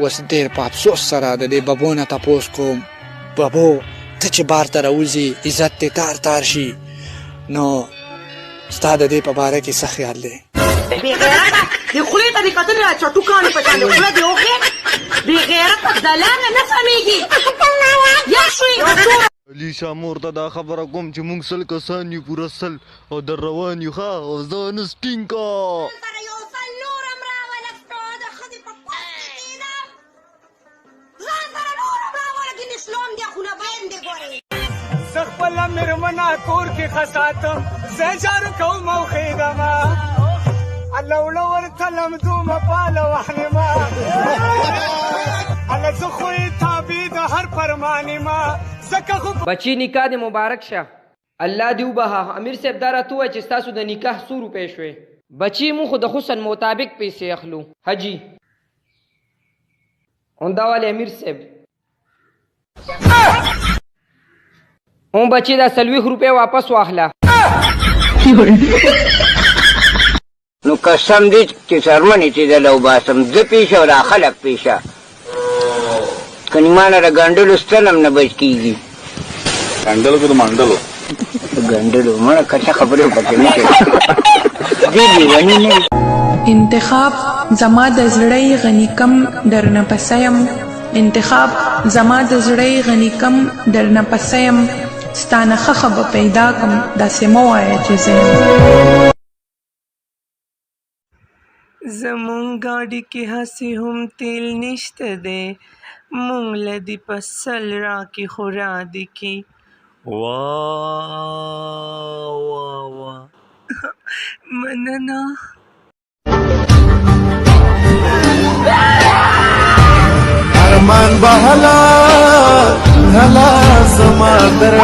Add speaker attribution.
Speaker 1: اوس ډېر په افسوس سره د دې ببو نه تپوس کوم، ببو ته چې بار ته راوځې عزت دې تار تار شي، نو ستا د دې په باره کې څه خیال دی؟
Speaker 2: بېغیرته د خولې ته دې کتلې ده چټوکانې په شان د خوله دې وخې بېغیرته ځلانه نه سمېږي یخ شوې
Speaker 3: علي شاه مور ته دا خبره کوم چې موږ 100 کسان یو پوره 100 او در روان یو ښه او ځان سټینګ کا
Speaker 4: زه خپله مېرمنه کور کې خساتم زه جارو کوم او خېږمه الله وړه ورتلم دومه پاله وحنما الله زه خو یې تابع د هر فرمان ما ځکه خو
Speaker 5: بچی نکاح دې مبارک شه، الله دې وبها. امیر صاحب دا راته ووایه چې ستاسو د نکاح 100 روپۍ شوې. بچی مو خو د حسن مطابق پیسې اخلو حاجي. همدا والی امیر صاحب اون بچی دا 40 روپۍ واپس واخله.
Speaker 6: نو قسم دې چې څرمنې چې دله وباسم زه پیشه او دا خلک پیشه کنی مانه د ګنډلو ستن هم نه بچ کېږي.
Speaker 7: ګنډلو که د منډلو
Speaker 6: ګنډلو مړه کچه خبرې وکړې نه کوي دې لیوني نه
Speaker 8: انتخاب زما د زړی غني کم درنه پسیم، انتخاب زما د زړی غني کم درنه پسیم، ستانه خخه به پیدا کم داسې مه وایه چې زه یم.
Speaker 4: زمونږ ګاډي کې هسې هم تیل نشته دی، مونږ له دې په 100 راکې خو رادې کې واه واه واه مننه.
Speaker 9: ارمان بهلا هلا زما در